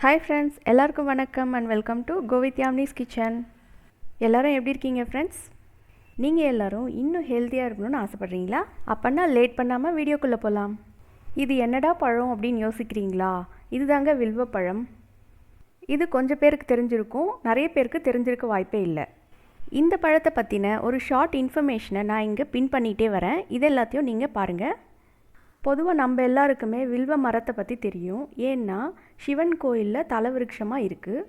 Hi friends, எல்லாருக்கும் வணக்கம் and welcome to Go with Yamni's Kitchen. எல்லாரும் எப்படி இருக்கீங்க friends? நீங்கள் எல்லாரும் இன்னும் ஹெல்த்தியாக இருக்கணும்னு ஆசைப்படுறீங்களா? அப்போனா லேட் பண்ணாமல் வீடியோக்குள்ளே போகலாம். இது என்னடா பழம் அப்படின்னு யோசிக்கிறீங்களா? இதுதாங்க வில்வ பழம். இது கொஞ்சம் பேருக்கு தெரிஞ்சிருக்கும், நிறைய பேருக்கு தெரிஞ்சிருக்க வாய்ப்பே இல்லை. இந்த பழத்தை பற்றின ஒரு ஷார்ட் இன்ஃபர்மேஷனை நான் இங்கே பின் பண்ணிகிட்டே வரேன். இது எல்லாத்தையும் நீங்கள் பாருங்கள். பொதுவாக நம்ம எல்லாருக்குமே வில்வ மரத்தை பற்றி தெரியும். ஏன்னா சிவன் கோயிலில் தலவிருட்சமாக இருக்குது.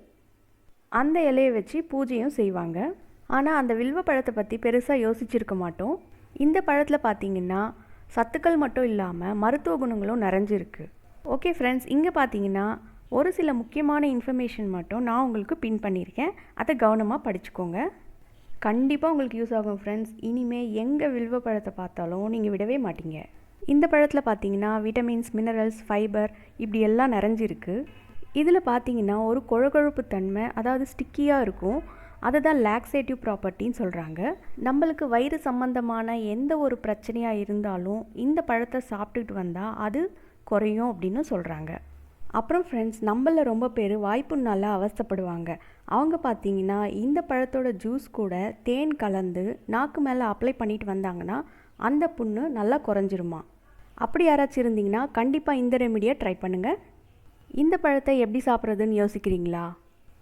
அந்த இலையை வச்சு பூஜையும் செய்வாங்க. ஆனால் அந்த வில்வ பழத்தை பற்றி பெருசாக யோசிச்சிருக்க மாட்டோம். இந்த பழத்தில் பார்த்திங்கன்னா சத்துக்கள் மட்டும் இல்லாமல் மருத்துவ குணங்களும் நிறைஞ்சிருக்கு. ஓகே ஃப்ரெண்ட்ஸ், இங்கே பார்த்தீங்கன்னா ஒரு சில முக்கியமான இன்ஃபர்மேஷன் மட்டும் நான் உங்களுக்கு பின் பண்ணியிருக்கேன். அதை கவனமாக படிச்சுக்கோங்க. கண்டிப்பாக உங்களுக்கு யூஸ் ஆகும் ஃப்ரெண்ட்ஸ். இனிமேல் எங்கே வில்வ பழத்தை பார்த்தாலும் நீங்கள் விடவே மாட்டீங்க. இந்த பழத்தில் பார்த்தீங்கன்னா விட்டமின்ஸ், மினரல்ஸ், ஃபைபர் இப்படி எல்லாம் நிறைஞ்சிருக்கு. இதில் பார்த்தீங்கன்னா ஒரு கொழகொழுப்பு தன்மை, அதாவது ஸ்டிக்கியாக இருக்கும். அதை தான் லாக்ஸேட்டிவ் ப்ராப்பர்ட்டின்னு சொல்கிறாங்க. நம்மளுக்கு வயிறு சம்மந்தமான எந்த ஒரு பிரச்சனையாக இருந்தாலும் இந்த பழத்தை சாப்பிட்டுட்டு வந்தால் அது குறையும் அப்படின்னு சொல்கிறாங்க. அப்புறம் ஃப்ரெண்ட்ஸ், நம்மளில் ரொம்ப பேர் வாய்ப்புண்ணால அவஸ்தைப்படுவாங்க. அவங்க பார்த்தீங்கன்னா இந்த பழத்தோட ஜூஸ் கூட தேன் கலந்து நாக்கு மேலே அப்ளை பண்ணிட்டு வந்தாங்கன்னா அந்த புண்ணு நல்லா குறைஞ்சிருமா. அப்படி யாராச்சும் இருந்தீங்கன்னா கண்டிப்பாக இந்த ரெமிடியை ட்ரை பண்ணுங்கள். இந்த பழத்தை எப்படி சாப்பிட்றதுன்னு யோசிக்கிறீங்களா?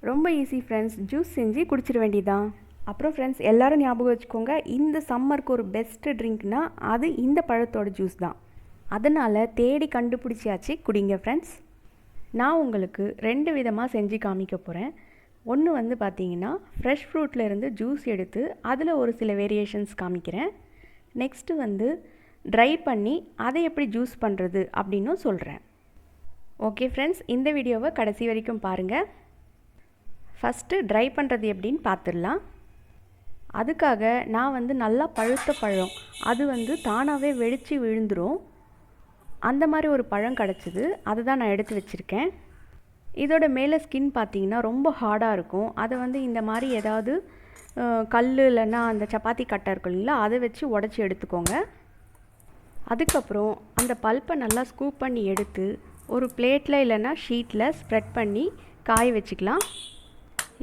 ரொம்ப ஈஸி ஃப்ரெண்ட்ஸ், ஜூஸ் செஞ்சு குடிச்சிட வேண்டியதான். அப்புறம் ஃப்ரெண்ட்ஸ், எல்லோரும் ஞாபகம் வச்சுக்கோங்க, இந்த சம்மருக்கு ஒரு பெஸ்ட்டு ட்ரிங்க்னால் அது இந்த பழத்தோட ஜூஸ் தான். அதனால் தேடி கண்டுபிடிச்சியாச்சு, குடிங்க ஃப்ரெண்ட்ஸ். நான் உங்களுக்கு 2 விதமாக செஞ்சு காமிக்க போகிறேன். ஒன்று பார்த்தீங்கன்னா ஃப்ரெஷ் ஃப்ரூட்லேருந்து ஜூஸ் எடுத்து அதில் ஒரு சில வேரியேஷன்ஸ் காமிக்கிறேன். நெக்ஸ்ட்டு ட்ரை பண்ணி அதை எப்படி ஜூஸ் பண்ணுறது அப்படின்னும் சொல்கிறேன். ஓகே ஃப்ரெண்ட்ஸ், இந்த வீடியோவை கடைசி வரைக்கும் பாருங்கள். ஃபஸ்ட்டு ட்ரை பண்ணுறது எப்படின்னு பார்த்துடலாம். அதுக்காக நான் நல்லா பழுத்த பழம், அது தானாகவே வெடித்து விழுந்துடும், அந்த மாதிரி ஒரு பழம் கிடச்சிது. அதை தான் நான் எடுத்து வச்சுருக்கேன். இதோட மேலே ஸ்கின் பார்த்திங்கன்னா ரொம்ப ஹார்டாக இருக்கும். அதை இந்த மாதிரி ஏதாவது கல் இல்லைன்னா அந்த சப்பாத்தி கட்டை இருக்கும் இல்லைங்களா, அதை வச்சு உடச்சி எடுத்துக்கோங்க. அதுக்கப்புறம் அந்த பல்ப்பை நல்லா ஸ்கூப் பண்ணி எடுத்து ஒரு பிளேட்டில் இல்லைன்னா ஷீட்டில் ஸ்ப்ரெட் பண்ணி காய வச்சுக்கலாம்.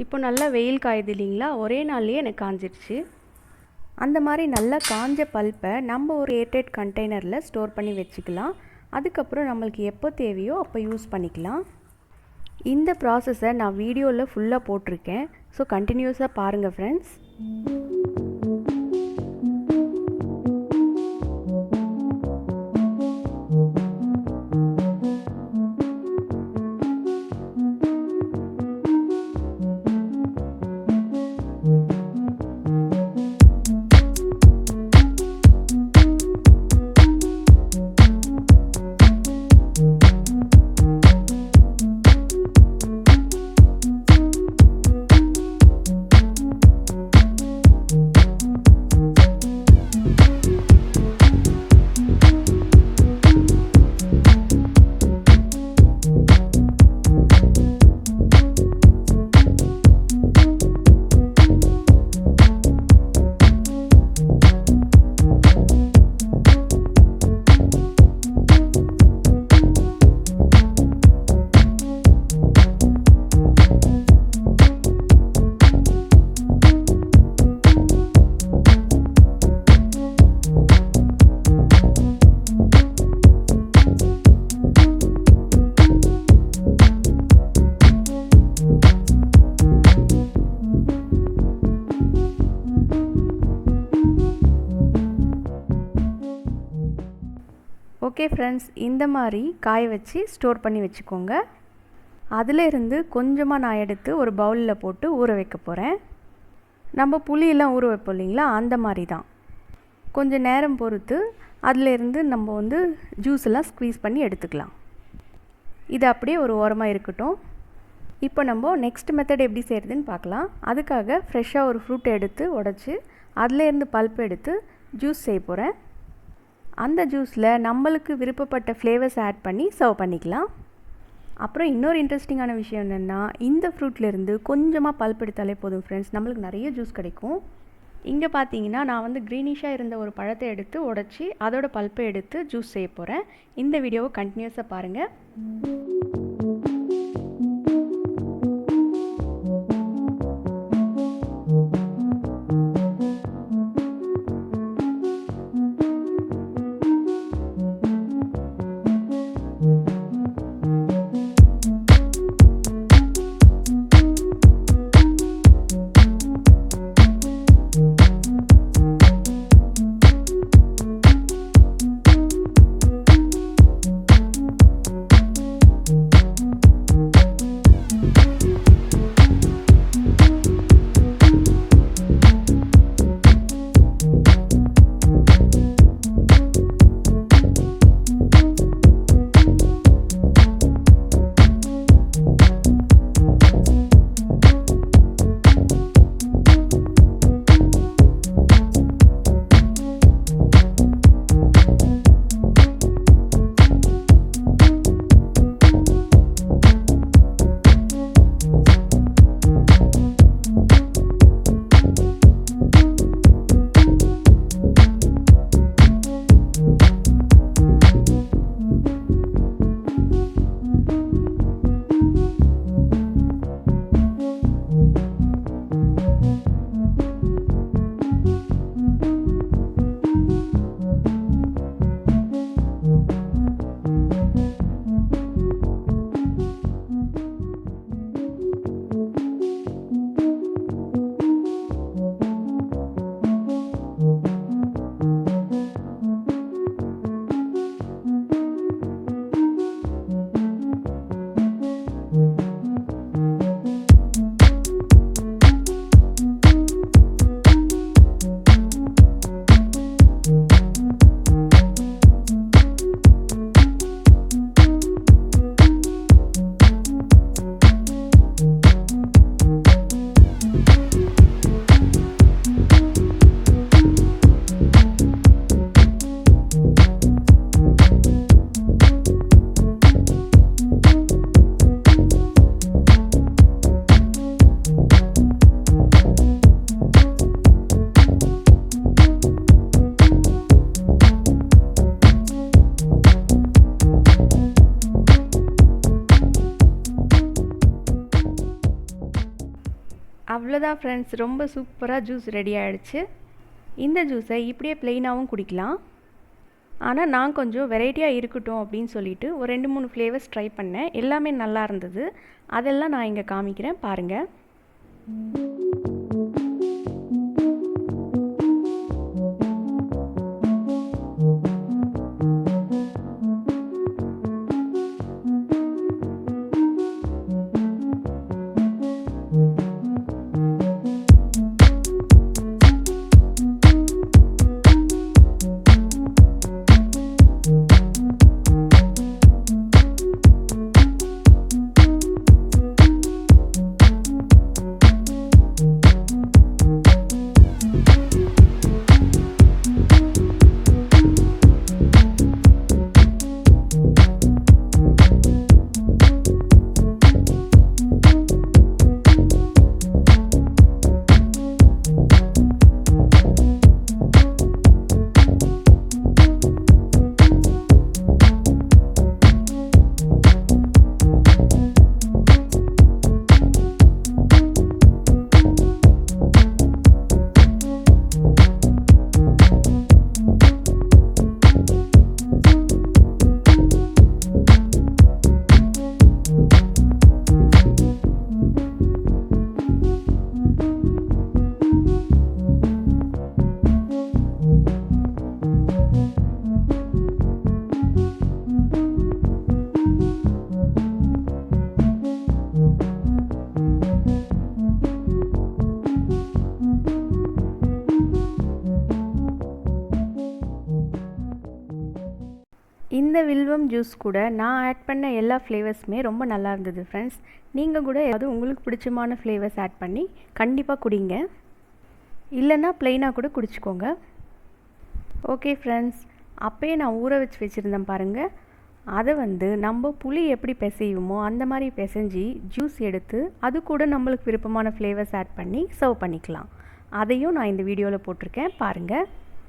இப்போ நல்லா வெயில் காயுது இல்லைங்களா, ஒரே நாள்லேயே எனக்கு காஞ்சிடுச்சு. அந்த மாதிரி நல்லா காஞ்ச பல்ப்பை நம்ம ஒரு ஏர்டைட் கண்டெய்னரில் ஸ்டோர் பண்ணி வச்சுக்கலாம். அதுக்கப்புறம் நம்மளுக்கு எப்போ தேவையோ அப்போ யூஸ் பண்ணிக்கலாம். இந்த ப்ராசஸை நான் வீடியோவில் ஃபுல்லாக போட்டிருக்கேன். ஸோ கண்டினியூஸாக பாருங்கள் ஃப்ரெண்ட்ஸ். ஓகே ஃப்ரெண்ட்ஸ், இந்த மாதிரி காய வச்சு ஸ்டோர் பண்ணி வச்சுக்கோங்க. அதிலிருந்து கொஞ்சமாக நான் எடுத்து ஒரு பவுலில் போட்டு ஊற வைக்க போகிறேன். நம்ம புளியெல்லாம் ஊற வைப்போம் இல்லைங்களா, அந்த மாதிரி தான். கொஞ்சம் நேரம் பொறுத்து அதிலேருந்து நம்ம ஜூஸ் எல்லாம் ஸ்க்வீஸ் பண்ணி எடுத்துக்கலாம். இது அப்படியே ஒரு ஓரமாக இருக்கட்டும். இப்போ நம்ம நெக்ஸ்ட் மெத்தட் எப்படி செய்கிறதுன்னு பார்க்கலாம். அதுக்காக ஃப்ரெஷ்ஷாக ஒரு ஃப்ரூட் எடுத்து உடச்சி அதிலேருந்து பல்ப் எடுத்து ஜூஸ் செய்ய போகிறேன். அந்த ஜூஸில் நம்மளுக்கு விருப்பப்பட்ட ஃப்ளேவர்ஸ் ஆட் பண்ணி சர்வ் பண்ணிக்கலாம். அப்புறம் இன்னொரு இன்ட்ரெஸ்டிங்கான விஷயம் என்னென்னா, இந்த ஃப்ரூட்லேருந்து கொஞ்சமாக பல்ப் எடுத்தாலே போதும் ஃப்ரெண்ட்ஸ், நம்மளுக்கு நிறைய ஜூஸ் கிடைக்கும். இங்கே பார்த்தீங்கன்னா நான் க்ரீனிஷாக இருந்த ஒரு பழத்தை எடுத்து உடச்சி அதோட பல்ப்பை எடுத்து ஜூஸ் செய்ய போகிறேன். இந்த வீடியோவை கண்டினியூஸாக பாருங்கள். அவ்வளோதான் ஃப்ரெண்ட்ஸ், ரொம்ப சூப்பராக ஜூஸ் ரெடி ஆகிடுச்சு. இந்த ஜூஸை இப்படியே ப்ளெயினாகவும் குடிக்கலாம். ஆனால் நான் கொஞ்சம் வெரைட்டியாக இருக்கட்டும் அப்படின்னு சொல்லிட்டு ஒரு 2-3 ஃப்ளேவர்ஸ் ட்ரை பண்ணேன். எல்லாமே நல்லா இருந்தது. அதெல்லாம் நான் இங்கே காமிக்கிறேன் பாருங்கள். இந்த வில்வம் ஜூஸ் கூட நான் ஆட் பண்ண எல்லா ஃப்ளேவர்ஸுமே ரொம்ப நல்லா இருந்தது ஃப்ரெண்ட்ஸ். நீங்கள் கூட ஏதாவது உங்களுக்கு பிடிச்சமான ஃப்ளேவர்ஸ் ஆட் பண்ணி கண்டிப்பாக குடிங்க. இல்லைன்னா ப்ளெயினாக கூட குடிச்சிக்கோங்க. ஓகே ஃப்ரெண்ட்ஸ், அப்போயே நான் ஊற வச்சுருந்தேன் பாருங்கள். அதை நம்ம புளி எப்படி பிசையுமோ அந்த மாதிரி பிசைஞ்சி ஜூஸ் எடுத்து அது கூட நம்மளுக்கு விருப்பமான ஃப்ளேவர்ஸ் ஆட் பண்ணி சர்வ் பண்ணிக்கலாம். அதையும் நான் இந்த வீடியோவில் போட்டிருக்கேன் பாருங்கள்.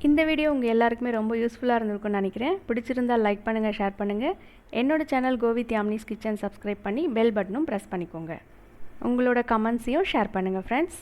இந்த வீடியோ உங்கள் எல்லாருக்குமே ரொம்ப யூஸ்ஃபுல்லாக இருந்திருக்கும்னு நினைக்கிறேன். பிடிச்சிருந்தால் லைக் பண்ணுங்கள், ஷேர் பண்ணுங்கள். என்னோடய சேனல் கோவித்யாம்னிஸ் கிச்சன் சப்ஸ்கிரைப் பண்ணி பெல் பட்டனும் ப்ரெஸ் பண்ணிக்கோங்க. உங்களோட கமெண்ட்ஸையும் ஷேர் பண்ணுங்கள் ஃப்ரெண்ட்ஸ்.